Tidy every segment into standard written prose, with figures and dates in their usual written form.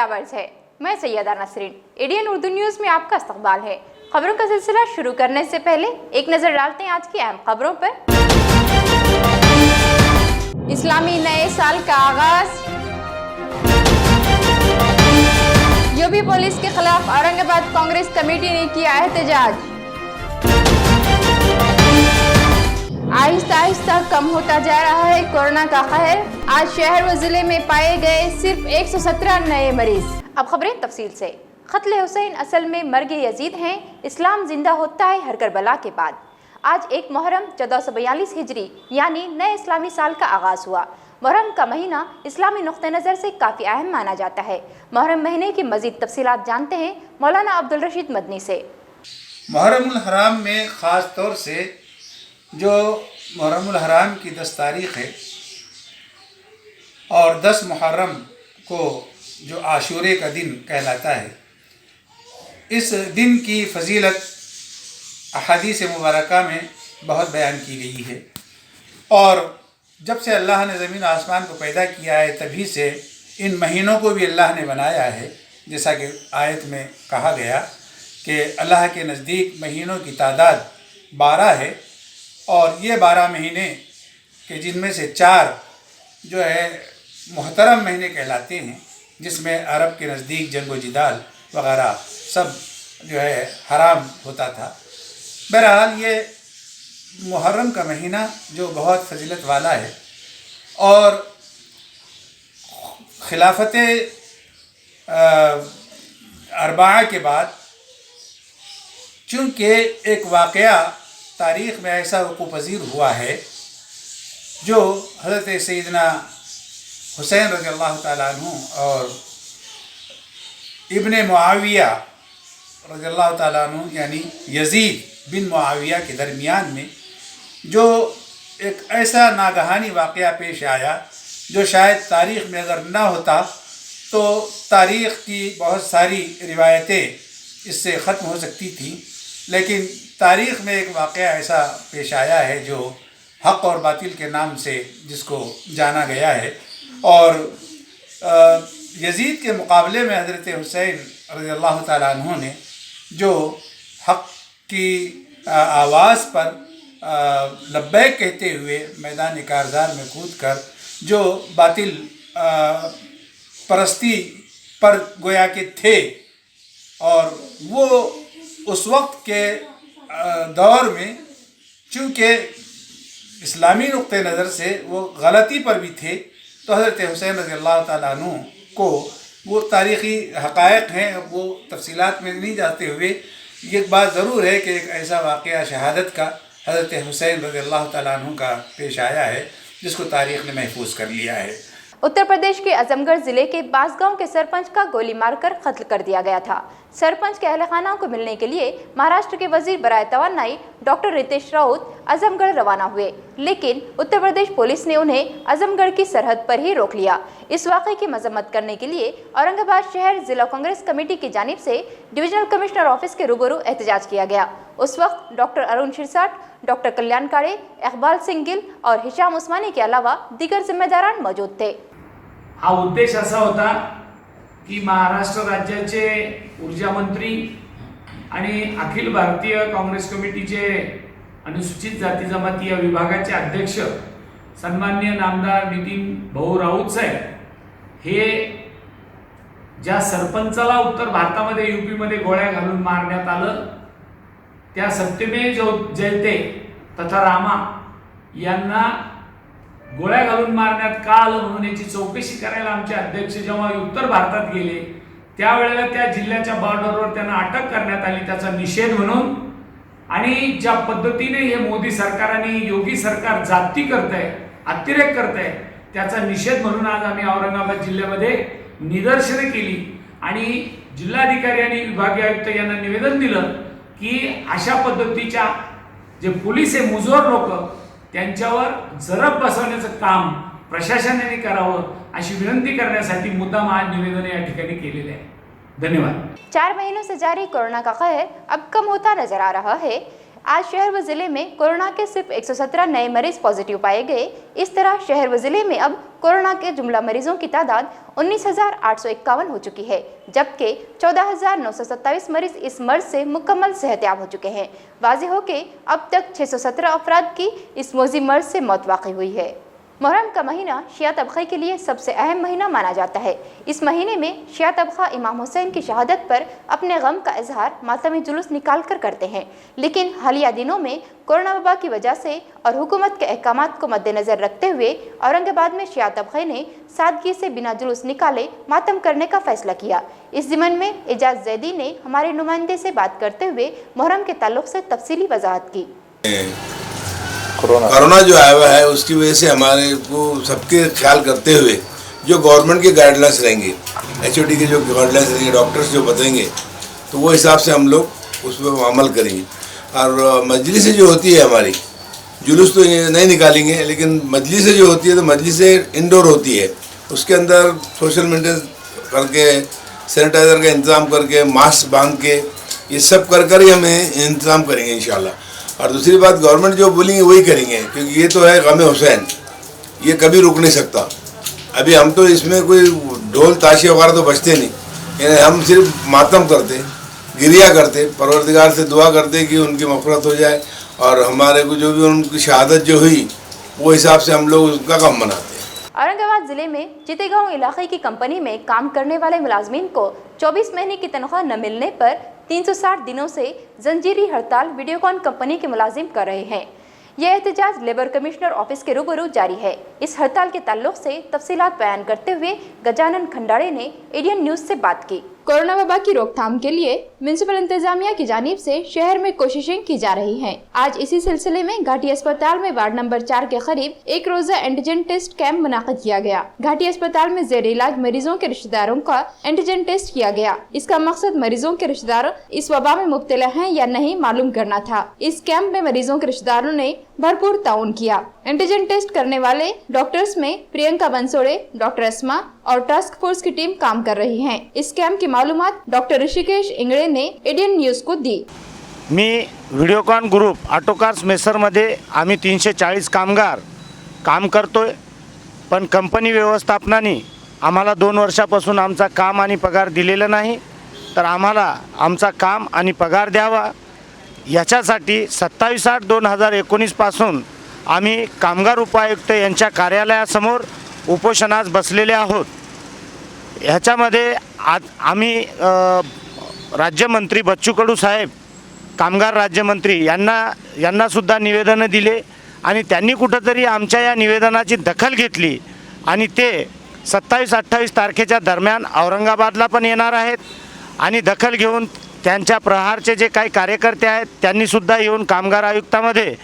Flowers है। मैं Syeda Nasreen, ADN Urdu news में आपका इस्तकबाल है। खबरों का सिलसिला शुरू करने से पहले एक नज़र डालते हैं आज की अहम खबरों पर। इस्लामी नए साल का आगाज। यूपी पुलिस के खिलाफ औरंगाबाद कांग्रेस कमेटी ने किया एहतजाज। आहिस्ता आहिस्ता कम होता जा रहा है कोरोना का कहर। आज शहर व जिले में पाए गए सिर्फ 117 नए मरीज। अब खबरें तफसील से। कत्ल हुसैन असल में मर्ग यजीद हैं। इस्लाम जिंदा होता है हर करबला के बाद। आज 1 मुहर्रम 1442 हिजरी यानी नए इस्लामी साल का आगाज हुआ। मुहर्रम का महीना इस्लामी नुक्ते नज़र से काफ़ी अहम माना जाता है। मुहर्रम महीने की मजीद तफसीलात जानते हैं मौलाना अब्दुल रशीद मदनी से। मुहर्रमुल हराम में ख़ास तौर से जो मुहर्रमुल हराम की 10 तारीख़ है और 10 मुहर्रम को जो आशूरे का दिन कहलाता है, इस दिन की फजीलत अहादीस मुबारका में बहुत बयान की गई है। और जब से अल्लाह ने ज़मीन आसमान को पैदा किया है तभी से इन महीनों को भी अल्लाह ने बनाया है। जैसा कि आयत में कहा गया कि अल्लाह के नज़दीक महीनों की तादाद 12 है और ये 12 महीने के जिनमें से 4 जो है मुहतरम महीने कहलाते हैं, जिसमें अरब के नज़दीक जंग व जिदाल वगैरह सब जो है हराम होता था। बहरहाल ये मुहर्रम का महीना जो बहुत फजीलत वाला है और खिलाफत अरबा के बाद चूँकि एक वाक़या तारीख़ में ऐसा वक़ूअ पज़ीर हुआ है जो हज़रत सैयदना हुसैन रज़ियल्लाहु ताला अन्हु और इब्ने मुआविया रज़ियल्लाहु ताला अन्हु यानी यज़ीद बिन मुआविया के दरमियान में जो एक ऐसा नागहानी वाक़या पेश आया जो शायद तारीख़ में अगर ना होता तो तारीख़ की बहुत सारी रिवायतें इससे ख़त्म हो सकती थी, लेकिन तारीख़ में एक वाक़या ऐसा पेश आया है जो हक़ और बातिल के नाम से जिसको जाना गया है। और यज़ीद के मुकाबले में हज़रत हुसैन रज़ियल्लाहु ताला अन्हु ने जो हक़ की आवाज़ पर लब्बैक कहते हुए मैदान कारज़ार में कूद कर जो बातिल परस्ती पर गोया के थे और वो उस वक्त के दौर में चूँकि इस्लामी नुक्ते नज़र से वो गलती पर भी थे, तो हज़रत हुसैन रज़ियल्लाहु ताला अन्हु को वो तारीख़ी हक़ाइक़ हैं, वो तफसीलात में नहीं जाते हुए ये बात ज़रूर है कि एक ऐसा वाक़या शहादत का हज़रत हुसैन रज़ियल्लाहु ताला अन्हु का पेश आया है जिसको तारीख़ ने महफूज कर लिया है। उत्तर प्रदेश के आजमगढ़ जिले के बांसगांव के सरपंच का गोली मारकर कत्ल कर दिया गया था। सरपंच के अहले खाना को मिलने के लिए महाराष्ट्र के वजीर बराए तवानाई डॉक्टर रितेश राउत आजमगढ़ रवाना हुए, लेकिन उत्तर प्रदेश पुलिस ने उन्हें आजमगढ़ की सरहद पर ही रोक लिया। इस वाक़े की मजम्मत करने के लिए औरंगाबाद शहर जिला कांग्रेस कमेटी की जानिब से डिविजनल कमिश्नर ऑफिस के रूबरू एहतजाज किया गया। उस वक्त डॉक्टर अरुण शिरसाट, डॉक्टर कल्याण काळे, इकबाल सिंह गिल और हिशाम उस्मानी के अलावा दीगर जिम्मेदारान मौजूद थे। हा उद्देश असा होता की महाराष्ट्र राज्याचे ऊर्जा मंत्री आणि अखिल भारतीय काँग्रेस कमिटीचे अनुसूचित जाती जमाती या विभागाचे अध्यक्ष सन्माननीय नामदार नितीन भाऊ राऊत साहेब हे ज्या सरपंचाला उत्तर भारतामध्ये यूपीमध्ये गोळ्या घालून मारण्यात आलं त्या सत्यमेव जयते तथा रामा यांना गोळ्या घालून मारण्यात का आलं म्हणून याची चौकशी करायला आमचे अध्यक्ष जेव्हा उत्तर भारतात गेले त्यावेळेला त्या जिल्ह्याच्या बॉर्डरवर त्यांना अटक करण्यात आली, त्याचा निषेध म्हणून। आणि ज्या पद्धतीने हे मोदी सरकार आणि योगी सरकार जाती करतंय, अतिरेक करतंय, त्याचा निषेध म्हणून आज आम्ही औरंगाबाद जिल्ह्यामध्ये निदर्शने केली आणि जिल्हाधिकारी आणि विभागीय आयुक्त यांना निवेदन दिलं की अशा पद्धतीच्या जे पोलीस आहे मुजोर लोक त्यांच्यावर जरब बसवण्याचं काम प्रशासनाने करावं अशी विनंती करण्यासाठी मुद्दाम आज निवेदन या ठिकाणी केलेले आहे। धन्यवाद। 4 महीनों से जारी कोरोना का कहर अब कम होता नजर आ रहा है। आज शहर व जिले में कोरोना के सिर्फ 117 नए मरीज पॉजिटिव पाए गए। इस तरह शहर व जिले में अब कोरोना के जुमला मरीजों की तादाद 19,851 हो चुकी है, जबकि 14,927 मरीज इस मर्ज से मुकम्मल सेहतयाब हो चुके हैं। वाज़ेह हो कि अब तक 617 अफराद की इस मोजी मर्ज से मौत वाक़ई हुई है। मुहर्रम का महीना शिया तबक़े के लिए सबसे अहम महीना माना जाता है। इस महीने में शिया तबक़ा इमाम हुसैन की शहादत पर अपने गम का इजहार मातमी जुलूस निकाल कर करते हैं, लेकिन हालिया दिनों में कोरोना वबा की वजह से और हुकूमत के अहकामात को मद्देनज़र रखते हुए औरंगाबाद में शिया तबक़े ने सादगी से बिना जुलूस निकाले मातम करने का फैसला किया। इस ज़िमन में एजाज जैदी ने हमारे नुमाइंदे से बात करते हुए मुहर्रम के ताल्लुक़ से तफसीली वजाहत की। कोरोना जो आया हुआ है उसकी वजह से हमारे को सबके ख्याल करते हुए जो गवर्नमेंट के गाइडलाइंस रहेंगे, HOD के जो गाइडलाइंस रहेंगे, डॉक्टर्स जो बताएंगे, तो वो हिसाब से हम लोग उस पर अमल करेंगे। और मजलिसें जो होती है हमारी, जुलूस तो नहीं निकालेंगे, लेकिन मजलिसें जो होती है तो मजलिसें इंडोर होती है, उसके अंदर सोशल मेंटेन करके, सैनिटाइज़र का इंतज़ाम करके, मास्क बांध के, ये सब कर ही हमें इंतज़ाम करेंगे इंशाल्लाह। और दूसरी बात, गवर्नमेंट जो बोलेंगे वही करेंगे, क्योंकि ये तो है गम हुसैन, ये कभी रुक नहीं सकता। अभी हम तो इसमें कोई ढोल ताशे वगैरह तो बजते नहीं, यानी हम सिर्फ मातम करते, गिरिया करते, परवरदिगार से दुआ करते कि उनकी मग़फ़िरत हो जाए और हमारे को जो भी उनकी शहादत जो हुई वो हिसाब से हम लोग उसका गम मनाते हैं। औरंगाबाद जिले में चितेगांव इलाके की कंपनी में काम करने वाले मुलाजमीन को 24 महीने की तनख्वाह न मिलने पर 360 दिनों से जंजीरी हड़ताल वीडियोकॉन कंपनी के मुलाजिम कर रहे हैं। यह एहतजाज लेबर कमिश्नर ऑफिस के रूबरू जारी है। इस हड़ताल के ताल्लुक से तफसीलात बयान करते हुए गजानन खंडाड़े ने एडियन न्यूज से बात की। कोरोना वबा की रोकथाम के लिए म्युनिसिपल इंतजामिया की जानिब से शहर में कोशिशें की जा रही हैं। आज इसी सिलसिले में घाटी अस्पताल में वार्ड नंबर 4 के करीब एक रोजा एंटीजन टेस्ट कैंप मुनाकिद किया गया। घाटी अस्पताल में जेर इलाज मरीजों के रिश्तेदारों का एंटीजन टेस्ट किया गया। इसका मकसद मरीजों के रिश्तेदार इस वबा में मुब्तला हैं या नहीं मालूम करना था। इस कैंप में मरीजों के रिश्तेदारों ने भरपूर ताउन किया। एंटीजन टेस्ट करने वाले डॉक्टर्स में प्रियंका बंसोड़े, डॉक्टर अस्मा और टास्क फोर्स की टीम काम कर रही है। इस कैंप की मालूमात डॉक्टर ऋषिकेश इंगळे ने एडियन न्यूज को दी। मी व्हिडिओकॉन ग्रुप ऑटोकार्स मेसरमध्ये आम्ही 340 कामगार काम करतोय, पण कंपनी व्यवस्थापनाने आम्हाला 2 वर्षापासून आमचा काम आणि पगार दिलेला नाही, तर आम्हाला आमचा काम आणि पगार द्यावा याच्यासाठी 27/8/2019 पासून आम्ही कामगार उपायुक्त यांच्या कार्यालयासमोर उपोषणास बसलेले आहोत। ह्याच्यामध्ये आज आम्ही राज्यमंत्री बच्चू कडू साहेब, कामगार राज्यमंत्री यांना सुद्धा निवेदन दिले आणि त्यांनी कुठंतरी आमच्या या निवेदनाची दखल घेतली आणि ते 27-28 तारखेच्या दरम्यान औरंगाबादला पण येणार आहेत आणि दखल घेऊन त्यांच्या प्रहारचे जे काही कार्यकर्ते आहेत त्यांनी सुद्धा येऊन कामगार आयुक्तामध्ये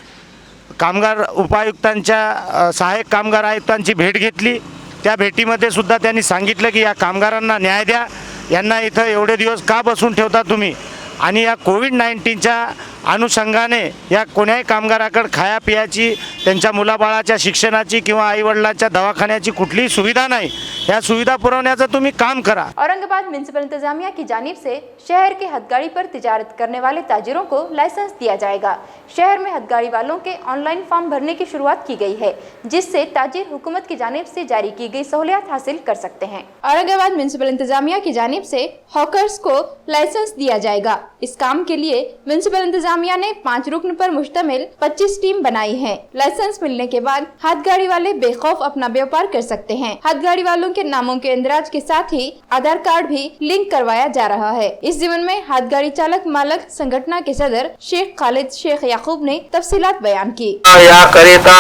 कामगार उपायुक्तांच्या सहाय्यक कामगार आयुक्तांची भेट घेतली। त्या भेटीमध्ये सुद्धा त्यांनी सांगितलं की या कामगारांना न्याय द्या, यांना इथं एवढे दिवस का बसून ठेवता तुम्ही, आणि या कोविड-19च्या अनुषंगाने या कोण्याही कामगाराकडे खाया पियाची, त्यांच्या मुलाबाळाच्या शिक्षणाची किंवा आईवडिलांच्या दवाखान्याची कुठलीही सुविधा नाही। या सुविधा पुरवण्याचं तुम्ही काम करा। औरंगाबाद म्युनिसिपल इंतजामिया की जानिब से शहर के हथगाड़ी पर तिजारत करने वाले ताजिरों को लाइसेंस दिया जाएगा। शहर में हथगाड़ी वालों के ऑनलाइन फॉर्म भरने की शुरुआत की गई है, जिससे ताजिर हुकूमत की जानिब से जारी की गई सहूलियत हासिल कर सकते हैं। औरंगाबाद म्युनिसिपल इंतजामिया की जानिब से हॉकर्स को लाइसेंस दिया जाएगा। इस काम के लिए म्युनिसिपल इंतजामिया ने 5 रुकन पर मुश्तमिल 25 टीम बनाई है। लाइसेंस मिलने के बाद हाथगाड़ी वाले बेखौफ अपना व्यापार कर सकते हैं। हाथगाड़ी वालों के नामों के इंदराज के साथ ही आधार कार्ड भी लिंक करवाया जा रहा है। इस जीवन में हाथगाड़ी चालक मालक संगठना के सदर शेख खालिद शेख याकूब ने तफसीलात बयान की। याकरिता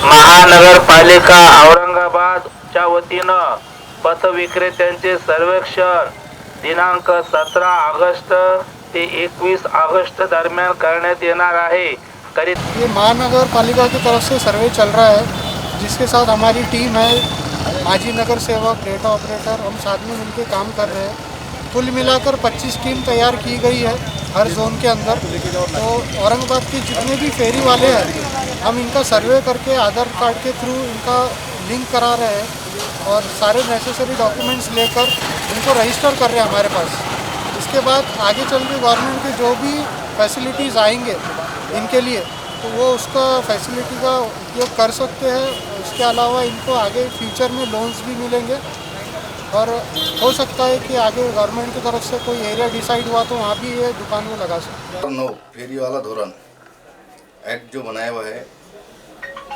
महानगरपालिका औरंगाबादच्या वतीनं पथ विक्रेत्यांचे सर्वेक्षण दिनांक 17 ऑगस्ट ते 21 ऑगस्ट दरम्यान करण्यात येणार आहे। ये महानगर पालिका की तरफ से सर्वे चल रहा है, जिसके साथ हमारी टीम है, माजी नगर सेवक, डेटा ऑपरेटर, हम साथ में मिलकर काम कर रहे हैं। कुल मिलाकर 25 टीम तैयार की गई है हर जोन के अंदर। तो औरंगाबाद के जितने भी फेरी वाले हैं हम इनका सर्वे करके आधार कार्ड के थ्रू इनका लिंक करा रहे हैं और सारे नेसेसरी डॉक्यूमेंट्स लेकर इनको रजिस्टर कर रहे हैं हमारे पास। इसके बाद आगे चल के गवर्नमेंट के जो भी फैसिलिटीज़ आएंगे इनके लिए, तो वो उसका फैसिलिटी का उपयोग कर सकते हैं। इसके अलावा इनको आगे फ्यूचर में लोन्स भी मिलेंगे और हो सकता है कि आगे गवर्नमेंट की तरफ से कोई एरिया डिसाइड हुआ तो वहाँ भी ये दुकान में लगा सकते हैं। 9 फेरी वाला धोरण एक्ट जो बनाया हुआ है,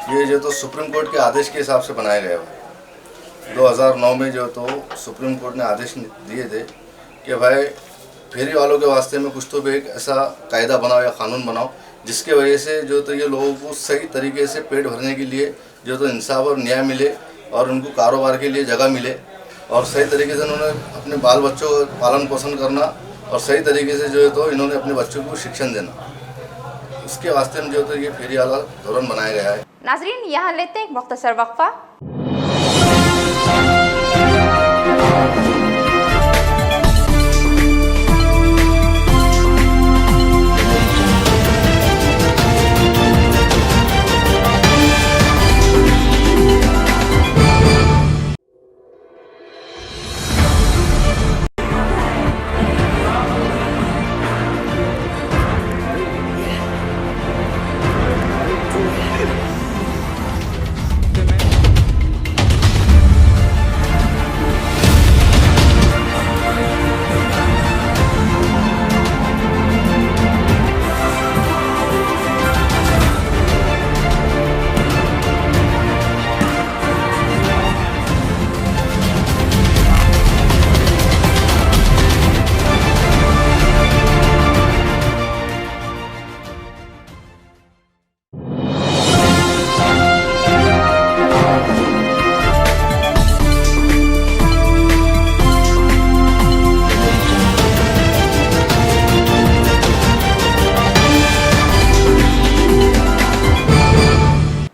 ये जो तो सुप्रीम कोर्ट के आदेश के हिसाब से बनाया गया है। 2009 में जो तो सुप्रीम कोर्ट ने आदेश दिए थे कि भाई फेरी वालों के वास्ते में कुछ तो भी एक ऐसा कायदा बनाओ या कानून बनाओ जिसके वजह से जो तो ये लोगों को सही तरीके से पेट भरने के लिए जो तो इंसाफ और न्याय मिले और उनको कारोबार के लिए जगह मिले और सही तरीके से उन्होंने अपने बाल बच्चों को पालन पोषण करना और सही तरीके से जो है तो इन्होंने अपने बच्चों को शिक्षण देना, उसके वास्ते में जो तो ये फेरी वाला धोरण बनाया गया है। नाजरीन, यहाँ लेते हैं एक मुख्तसर वक्फा।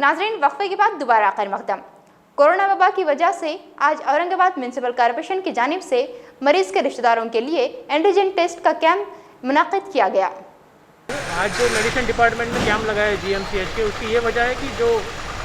नाजरीन, वक्फे के बाद दोबारा खैर मकदम। कोरोना वबा की वजह से आज औरंगाबाद म्यूनसिपल कॉरपोरेशन की जानिब से मरीज के रिश्तेदारों के लिए एंटीजन टेस्ट का कैंप मुनाकिद किया गया। आज जो मेडिसिन डिपार्टमेंट में कैंप लगाया है GMCH के, उसकी ये वजह है कि जो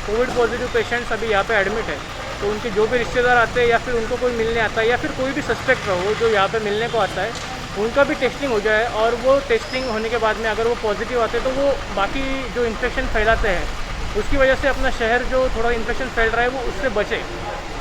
कोविड पॉजिटिव पेशेंट्स अभी यहाँ पे एडमिट है, तो उनके जो भी रिश्तेदार आते हैं या फिर उनको कोई मिलने आता है या फिर कोई भी सस्पेक्ट रहो जो यहाँ पे मिलने को आता है, उनका भी टेस्टिंग हो जाए और वो टेस्टिंग होने के बाद में अगर वो पॉजिटिव आते हैं तो वो बाकी जो इन्फेक्शन फैलाते हैं उसकी वजह से अपना शहर जो थोड़ा इन्फेक्शन फैल रहा है वो उससे बचे।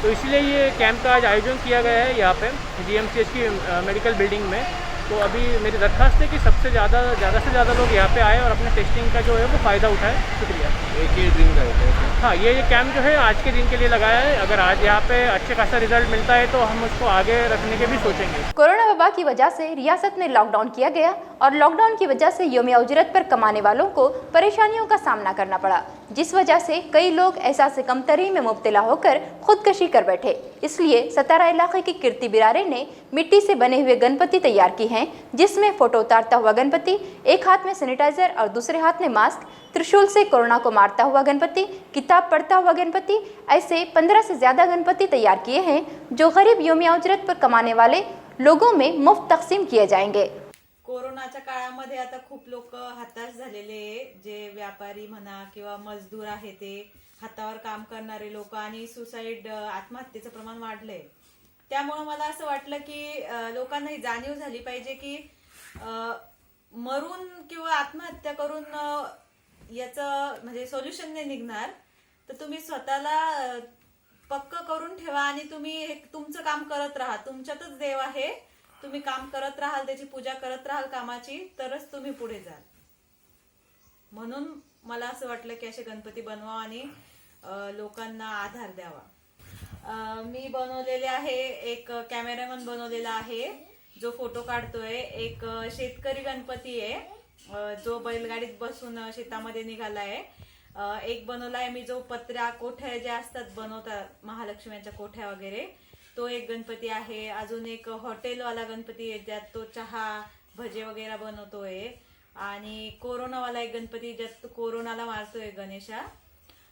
तो इसलिए ये कैंप का आज आयोजन किया गया है यहाँ पे GMCH की मेडिकल बिल्डिंग में। तो अभी मेरी दरख्वास्त है कि सबसे ज़्यादा से ज़्यादा लोग यहाँ पे आए और अपने टेस्टिंग का जो है वो फ़ायदा उठाए। शुक्रिया। एक ही दिन का है? हाँ, ये कैंप जो है आज के दिन के लिए लगाया है। अगर आज यहाँ पे अच्छे खासा रिजल्ट मिलता है तो हम उसको आगे रखने के भी सोचेंगे। कोरोना वबा की वजह से रियासत में लॉकडाउन किया गया और लॉकडाउन की वजह से यौमिया उजरत पर कमाने वालों को परेशानियों का सामना करना पड़ा, जिस वजह से कई लोग एहसास कमतरी में मुब्तला होकर खुदकशी कर बैठे। इसलिए सतारा इलाके की कीर्ति बिरारे ने मिट्टी से बने हुए गणपति तैयार की हैं, जिसमें फोटो उतारता हुआ गणपति, एक हाथ में सैनिटाइजर और दूसरे हाथ में मास्क, त्रिशूल से कोरोना को मारता हुआ गणपति, किताब पढ़ता हुआ गणपति, ऐसे 15 से ज़्यादा गणपति तैयार किए हैं जो गरीब यौमिया उजरत पर कमाने वाले लोगों में मुफ्त तकसीम किए जाएंगे। कोरोनाच्या काळामध्ये आता खूप लोक हताश झालेले, जे व्यापारी म्हणा किंवा मजदूर आहे ते हातावर काम करणारे लोक आणि सुसाईड आत्महत्येचं प्रमाण वाढलंय। त्यामुळे मला असं वाटलं की लोकांना ही जाणीव झाली पाहिजे की मरून किंवा आत्महत्या करून याचं म्हणजे सोल्युशन नाही निघणार, तर तुम्ही स्वतःला पक्क करून ठेवा आणि तुम्ही तुमचं काम करत राहा। तुमच्यातच देव आहे, तुम्ही काम करत राहाल, त्याची पूजा करत राहाल कामाची, तरच तुम्ही पुढे जाल। म्हणून मला असं वाटलं की असे गणपती बनवा आणि लोकांना आधार द्यावा। मी बनवलेले आहे, एक कॅमेरामन बनवलेला आहे जो फोटो काढतोय, एक शेतकरी गणपती आहे जो बैलगाडीत बसून शेतामध्ये निघालाय, एक बनवलाय मी जो पत्र्या कोठ्या ज्या असतात बनवतात महालक्ष्मीच्या कोठ्या वगैरे, तो एक गणपती आहे। अजून एक हॉटेलवाला गणपती आहे ज्यात तो चहा भजे वगैरे बनवतोय, आणि कोरोनावाला एक गणपती ज्यात कोरोनाला मारतोय गणेशा,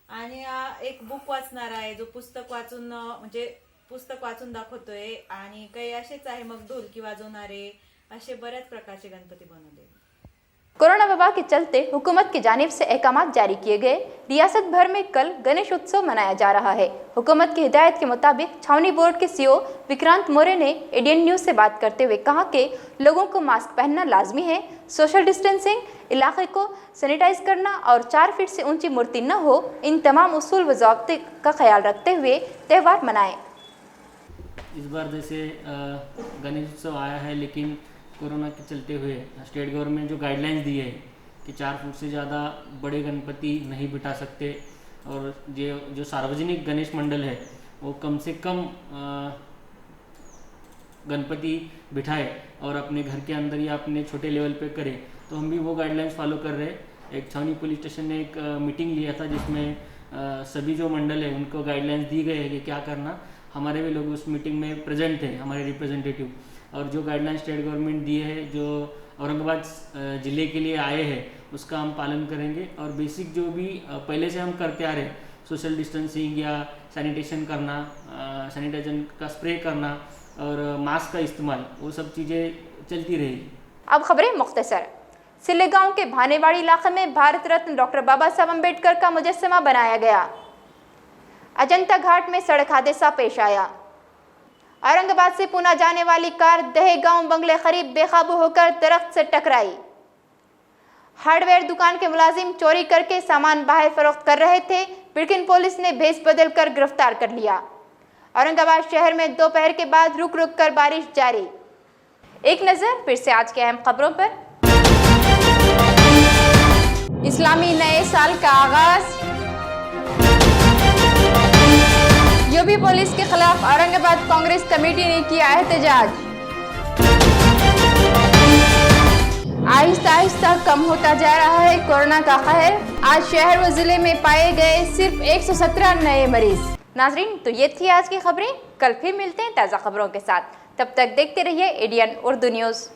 आणि एक बुक वाचणार आहे जो पुस्तक वाचून म्हणजे पुस्तक वाचून दाखवतोय, आणि काही असेच आहे मग ढोलकी वाजवणारे, असे बऱ्याच प्रकारचे गणपती बनवले। कोरोना वबा के चलते हुकूमत की जानिब से अहकाम जारी किए गए। रियासत भर में कल गणेश उत्सव मनाया जा रहा है। हुकूमत की हिदायत के मुताबिक छावनी बोर्ड के सीईओ विक्रांत मोरे ने एडीएन न्यूज़ से बात करते हुए कहा कि लोगों को मास्क पहनना लाजमी है, सोशल डिस्टेंसिंग, इलाके को सैनिटाइज करना और 4 फीट से ऊंची मूर्ति न हो, इन तमाम उसूल व ज़ाब्ते का ख्याल रखते हुए त्यौहार मनाएं। इस बार जैसे गणेश उत्सव आया है, लेकिन कोरोना के चलते हुए स्टेट गवर्नमेंट जो गाइडलाइंस दी है कि 4 फुट से ज़्यादा बड़े गणपति नहीं बिठा सकते और जो सार्वजनिक गणेश मंडल है वो कम से कम गणपति बिठाए और अपने घर के अंदर या अपने छोटे लेवल पे करे, तो हम भी वो गाइडलाइंस फॉलो कर रहे हैं। एक छावनी पुलिस स्टेशन ने एक मीटिंग लिया था जिसमें सभी जो मंडल है उनको गाइडलाइंस दी गई है कि क्या करना। हमारे भी लोग उस मीटिंग में प्रेजेंट थे, हमारे रिप्रेजेंटेटिव, और जो गाइडलाइन स्टेट गवर्नमेंट दी है, जो औरंगाबाद ज़िले के लिए आए हैं, उसका हम पालन करेंगे। और बेसिक जो भी पहले से हम करते आ रहे हैं, सोशल डिस्टेंसिंग या सैनिटेशन करना, सैनिटाइजर का स्प्रे करना और मास्क का इस्तेमाल, वो सब चीज़ें चलती रहेगी। अब खबरें मुख्तसर। सिल्ले गांव के भानेवाड़ी इलाके में भारत रत्न डॉक्टर बाबा साहब अम्बेडकर का मुजस्समा बनाया गया। अजंता घाट में सड़क हादसा पेश आया। औरंगाबाद से पूना जाने वाली कार दहेगांव बंगले करीब बेकाबू होकर दरख्त से टकराई। हार्डवेयर दुकान के मुलाजिम चोरी करके सामान बाहर फरोख्त कर रहे थे। बिल्किन पुलिस ने भेस बदलकर गिरफ्तार कर लिया। औरंगाबाद शहर में दोपहर के बाद रुक रुक कर बारिश जारी। एक नजर फिर से आज के अहम खबरों पर। इस्लामी नए साल का आगाज। यूपी पुलिस के खिलाफ औरंगाबाद कांग्रेस कमेटी ने किया एहतजाज। आहिस्ता आहिस्ता कम होता जा रहा है कोरोना का कहर। आज शहर व जिले में पाए गए सिर्फ 117 नए मरीज। नाजरीन, तो ये थी आज की खबरें। कल फिर मिलते हैं ताज़ा खबरों के साथ। तब तक देखते रहिए एडीएन उर्दू न्यूज़।